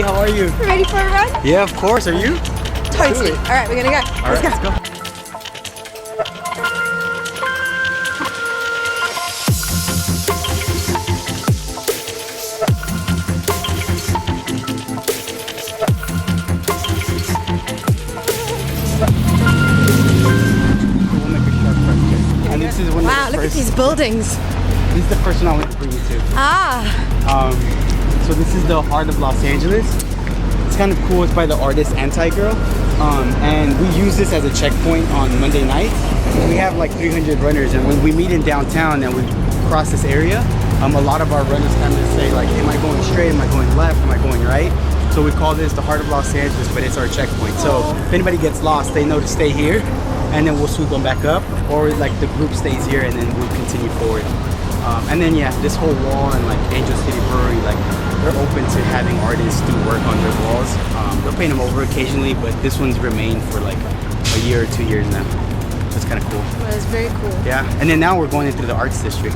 how are you? Ready for a run? Yeah, of course. Are you? Totally. All right, we're gonna go. All right, let's go. And this is one Wow, of the look at first, these buildings. This is the first one I want to bring you to. Ah. So this is the heart of Los Angeles. It's kind of cool. It's by the artist Anti-Girl. And we use this as a checkpoint on Monday night. We have like 300 runners, and when we meet in downtown and we cross this area, a lot of our runners kind of say like, am I going straight? Am I going left? Am I going right? So we call this the heart of Los Angeles, but it's our checkpoint. So if anybody gets lost, they know to stay here, and then we'll swoop them back up, or like the group stays here and then we'll continue forward. And then yeah, this whole wall and like Angel City Brewery, like they're open to having artists do work on their walls. They'll paint them over occasionally, but this one's remained for like a year or 2 years now. So it's kind of cool. That is very cool. Yeah, and then now we're going into the arts district.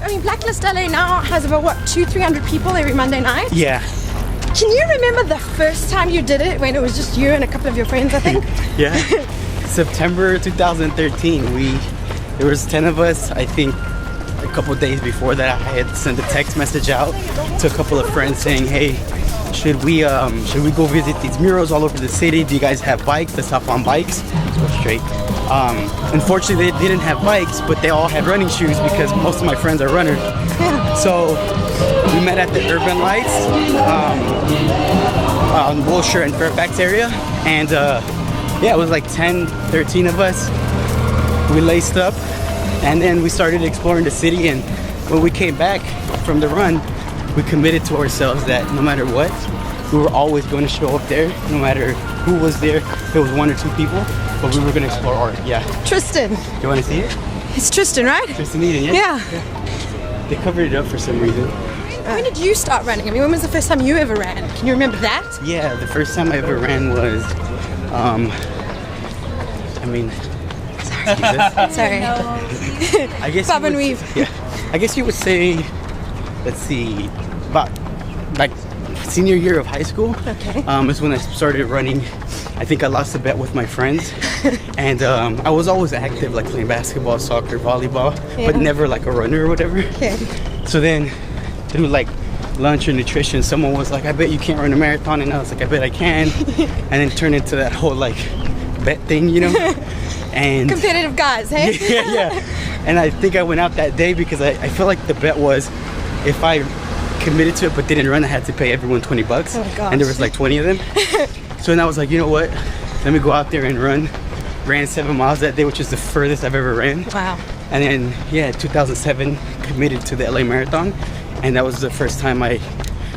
I mean, Blacklist LA now has about what, 200-300 people every Monday night? Yeah. Can you remember the first time you did it when it was just you and a couple of your friends, I think? Yeah. September 2013. There was 10 of us. I think a couple of days before that, I had sent a text message out to a couple of friends saying, hey, should we go visit these murals all over the city? Do you guys have bikes? Let's hop on bikes. Let's go straight. Unfortunately, they didn't have bikes, but they all had running shoes because most of my friends are runners. So we met at the Urban Lights on Wilshire and Fairfax area, and yeah, it was like 10, 13 of us. We laced up, and then we started exploring the city. And when we came back from the run, we committed to ourselves that no matter what, we were always going to show up there, no matter who was there. If it was 1 or 2 people, but we were going to explore art. Yeah. Tristan. You want to see it? It's Tristan, right? Tristan Eden, yeah? Yeah. They covered it up for some reason. When did you start running? I mean, when was the first time you ever ran? Can you remember that? Yeah, the first time I ever ran was, I mean, Sorry. I guess Bob and weave. Yeah, I guess you would say, let's see, about like senior year of high school. Okay. Is when I started running. I think I lost a bet with my friends, and I was always active, like playing basketball, soccer, volleyball, Yeah. but never like a runner or whatever. Okay. So then, through like lunch or nutrition, someone was like, I bet you can't run a marathon, and I was like, I bet I can. And then turned into that whole like bet thing, you know. And Competitive guys, hey? yeah. And I think I went out that day because I felt like the bet was if I committed to it but didn't run, I had to pay everyone $20. Oh my gosh. And there was like 20 of them. So then I was like, you know what? Let me go out there and run. Ran 7 miles that day, which is the furthest I've ever ran. Wow. And then, yeah, 2007, committed to the LA Marathon. And that was the first time I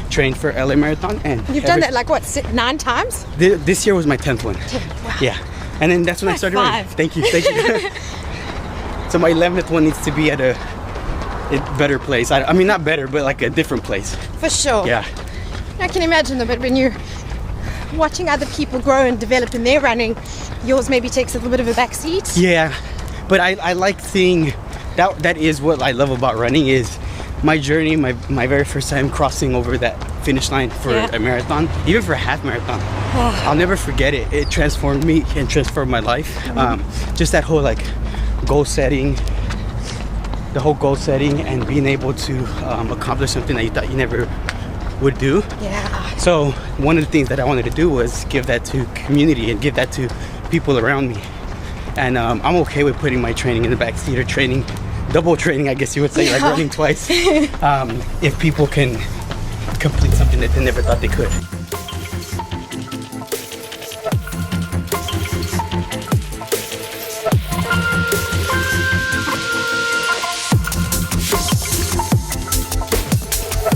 trained for LA Marathon. And You've done that like what, 9 times? This year was my 10th one. Wow. Yeah. And then that's when I started running. 5. Thank you. So my 11th one needs to be at a better place. I mean, not better, but like a different place. For sure. Yeah. I can imagine though, but when you're watching other people grow and develop in their running, yours maybe takes a little bit of a back seat. Yeah. But I like seeing, that is what I love about running, is my journey, my very first time crossing over that finish line for a marathon, even for a half marathon. I'll never forget it. It transformed me and transformed my life. Just that whole like goal setting, and being able to accomplish something that you thought you never would do. Yeah. So one of the things that I wanted to do was give that to community and give that to people around me. And I'm okay with putting my training in the back seat, or training, double training, I guess you would say, like running twice, if people can complete something that they never thought they could.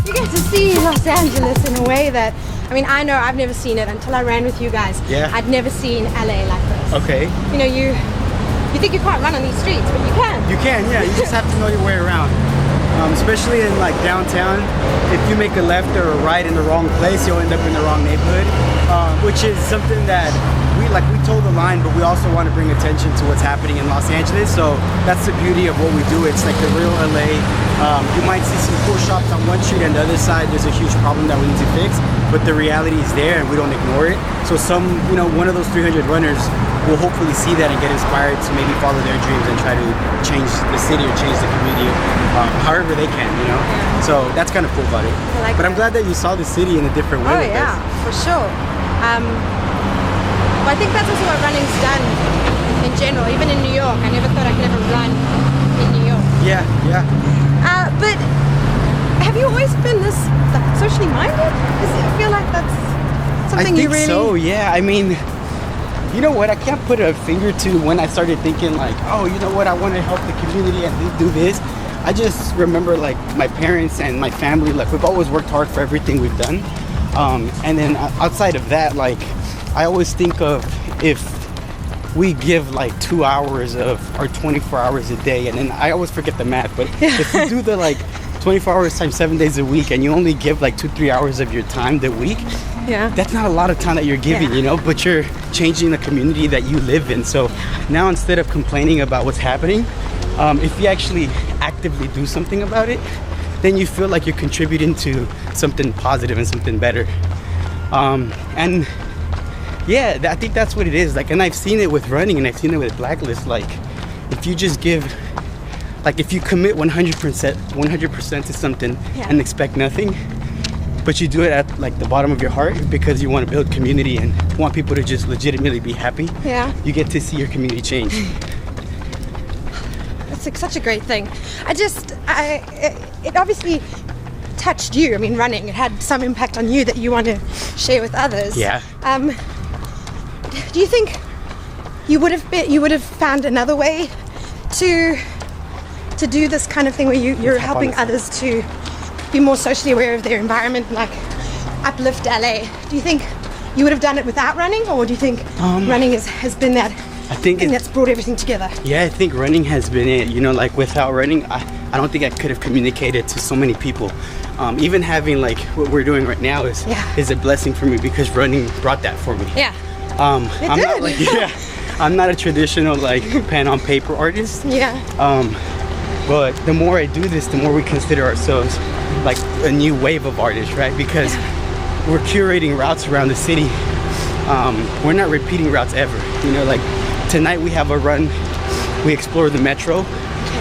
You get to see Los Angeles in a way that, I mean, I know I've never seen it until I ran with you guys. Yeah. I'd never seen LA like this. Okay. You know, you think you can't run on these streets, but you can. You can, yeah. You just have to know your way around. Especially in like downtown, if you make a left or a right in the wrong place, you'll end up in the wrong neighborhood, which is something that we toe the line, but we also want to bring attention to what's happening in Los Angeles. So that's the beauty of what we do. It's like the real LA. You might see some cool shops on one street, and the other side there's a huge problem that we need to fix, but the reality is there and we don't ignore it. So one of those 300 runners will hopefully see that and get inspired to maybe follow their dreams and try to change the city or change the community however they can, So that's kind of cool about it. But I'm glad that you saw the city in a different way. Oh yeah, for sure. But I think that's also what running's done in general. Even in New York, I never thought I could ever run in New York. Yeah. But have you always been this socially minded? Does it feel like that's something you really? I think so. Yeah. I mean, you know what? I can't put a finger to when I started thinking like, oh, you know what? I want to help the community and do this. I just remember like my parents and my family. Like we've always worked hard for everything we've done. And then outside of that, like I always think of if we give like 2 hours of our 24 hours a day, and then I always forget the math, but if you do the like 24 hours times 7 days a week and you only give like 2-3 hours of your time the week, that's not a lot of time that you're giving, but you're changing the community that you live in. So now instead of complaining about what's happening, if you actually actively do something about it, then you feel like you're contributing to something positive and something better. And yeah, I think that's what it is. Like, and I've seen it with running, and I've seen it with Blacklist. Like, if you just give, like, if you commit 100% to something and expect nothing, but you do it at like the bottom of your heart because you want to build community and want people to just legitimately be happy, you get to see your community change. That's like such a great thing. It obviously touched you. I mean, running, it had some impact on you that you want to share with others. Yeah. Do you think you would have found another way to do this kind of thing where you're helping others to be more socially aware of their environment, like uplift LA? Do you think you would have done it without running, or do you think running has been that thing that's brought everything together? Yeah, I think running has been it. Like without running, I don't think I could have communicated to so many people. Even having like what we're doing right now is a blessing for me because running brought that for me. Yeah. I'm not a traditional like pen on paper artist. Yeah. But the more I do this, the more we consider ourselves like a new wave of artists, right? Because we're curating routes around the city. We're not repeating routes ever. Like tonight we have a run. We explore the metro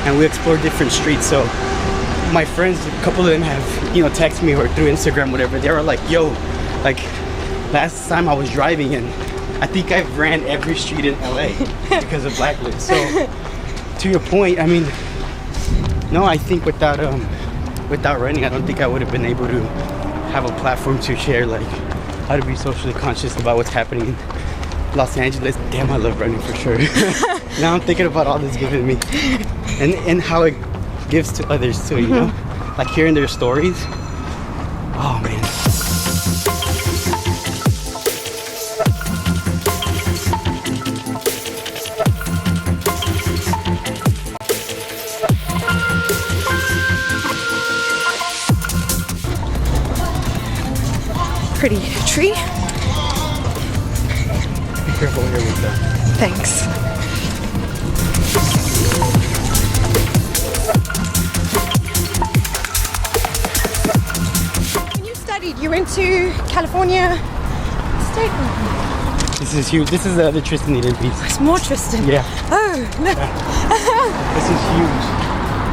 and we explore different streets. So my friends, a couple of them have, texted me or through Instagram, whatever. They were like, yo, like last time I was driving and I think I've ran every street in LA because of Blacklist. So to your point, I mean, no, I think without running, I don't think I would have been able to have a platform to share like how to be socially conscious about what's happening in Los Angeles. Damn, I love running for sure. Now I'm thinking about all this giving me and how it gives to others too, like hearing their stories. Oh man. Pretty tree. Be careful here with that. Thanks. When you studied, you went to California State. This is huge. This is the other Tristan Eden piece. It's more Tristan. Yeah. Oh, look. This is huge.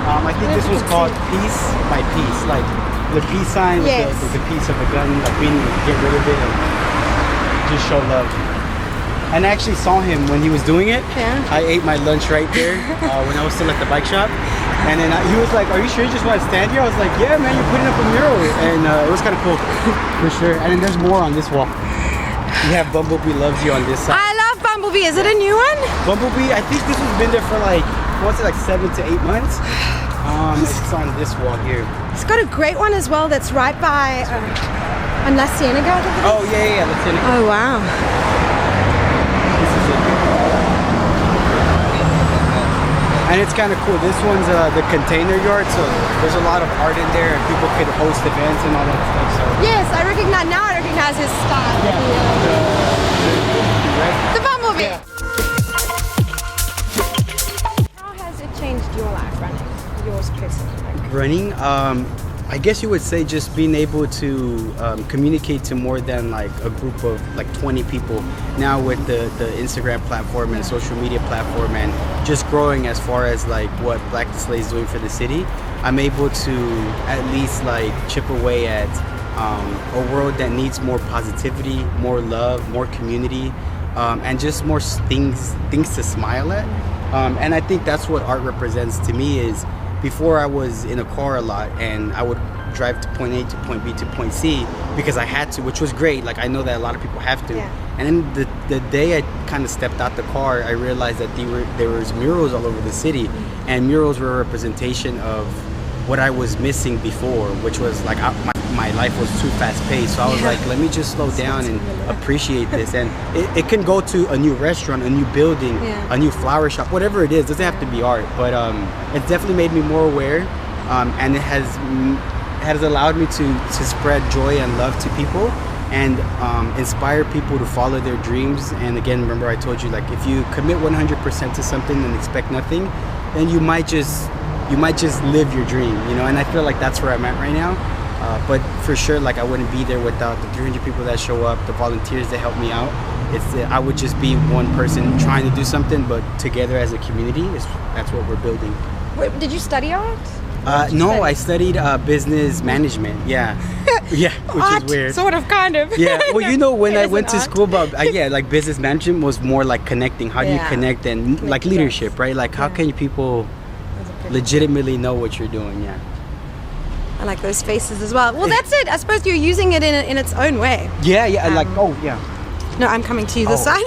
I think this was called Piece by Piece, like the peace sign with the piece of a gun, like we need to get rid of it and just show love. And I actually saw him when he was doing it. Yeah. I ate my lunch right there when I was still at the bike shop. And then he was like, are you sure you just want to stand here? I was like, yeah, man, you're putting up a mural. And it was kind of cool, for sure. And then there's more on this wall. You have Bumblebee Loves You on this side. I love Bumblebee. Is it a new one? Bumblebee, I think this has been there for like, I want to say like 7 to 8 months. It's on this wall here. It's got a great one as well that's right by on La Cienega. Oh yeah, La Cienega. Oh wow. This is it. And it's kind of cool. This one's the container yard, so there's a lot of art in there and people could host events and all that stuff. So yes, I recognize his style. Yeah. right? The bumblebee. Yeah. How has it changed your life running? Yours personally? Like, Running, I guess you would say just being able to communicate to more than like a group of like 20 people now with the Instagram platform and social media platform, and just growing as far as like what BlacklistLA's is doing for the city. I'm able to at least like chip away at a world that needs more positivity, more love, more community, and just more things to smile at. And I think that's what art represents to me. Is before I was in a car a lot and I would drive to point A to point B to point C because I had to, which was great. Like I know that a lot of people have to. Yeah. And then the day I kind of stepped out the car, I realized that there was murals all over the city, and murals were a representation of what I was missing before, which was like my life was too fast paced. So I was like, let me just slow down and appreciate this. And it can go to a new restaurant, a new building, a new flower shop, whatever it is. It doesn't have to be art, but it's definitely made me more aware, and it has allowed me to spread joy and love to people and inspire people to follow their dreams. And again, remember I told you, like if you commit 100% to something and expect nothing, then you might just live your dream, you know. And I feel like that's where I'm at right now. But for sure, like I wouldn't be there without the 300 people that show up, the volunteers that help me out. I would just be one person trying to do something, but together as a community, that's what we're building. wait, did you study art? No, I studied business management. Yeah, yeah, which Art, is weird. sort of, kind of. Yeah, well, you know, when It I isn't went to art. school, about yeah, like business management was more like connecting. How do you connect and like leadership, right? Like how can people legitimately know what you're doing? Yeah. I like those faces as well. Well, that's it. I suppose you're using it in its own way. Yeah, like yeah. No, I'm coming to you this side.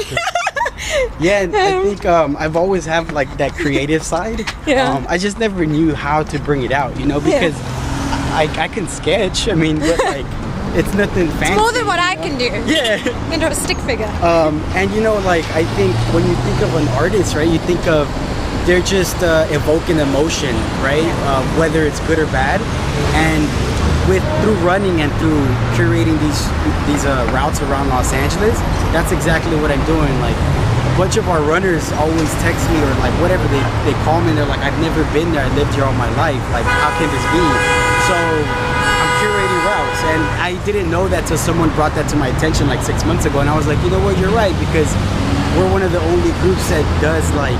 Yeah, and I think I've always had like that creative side. Yeah. I just never knew how to bring it out, you know, because I can sketch. I mean, but like it's nothing fancy. It's more than what I can do. Yeah. You can do a stick figure. And you know, like I think when you think of an artist, right, you think of they're just evoking emotion, right? Whether it's good or bad. And through running and through curating these routes around Los Angeles, that's exactly what I'm doing. Like a bunch of our runners always text me or like whatever, they call me and they're like, I've never been there, I lived here all my life, like how can this be? So I'm curating routes, and I didn't know that till someone brought that to my attention like 6 months ago, and I was like, you know what, you're right, because we're one of the only groups that does like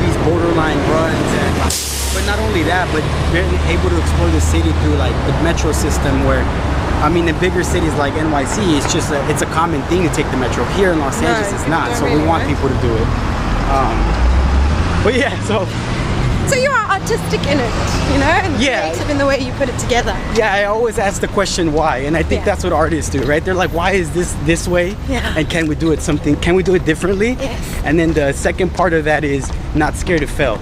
these borderline runs. And but not only that, but they're able to explore the city through like the metro system, where I mean, in bigger cities like NYC, it's just it's a common thing to take the metro. Here in Los Angeles, it's not. So we want people to do it. But yeah, So you are artistic in it, you know, and creative in the way you put it together. Yeah, I always ask the question why, and I think that's what artists do, right? They're like, why is this way? Yeah. And can we do it differently? Yes. And then the second part of that is not scared to fail.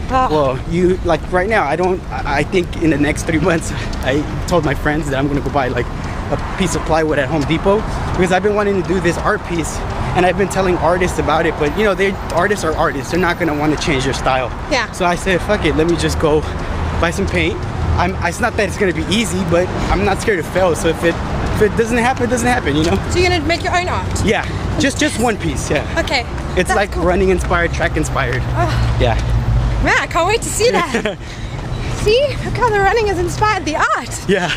Well, you like right now, I think in the next 3 months, I told my friends that I'm gonna go buy like a piece of plywood at Home Depot, because I've been wanting to do this art piece. And I've been telling artists about it, but you know, artists are artists. They're not gonna want to change their style. Yeah. So I said, fuck it, let me just go buy some paint. It's not that it's gonna be easy, but I'm not scared to fail. So if it doesn't happen, it doesn't happen, you know? So you're gonna make your own art? Yeah, just one piece, yeah. Okay. It's like cool. Running inspired, track inspired. Oh. Yeah. Man, I can't wait to see that. See, look how the running has inspired the art. Yeah.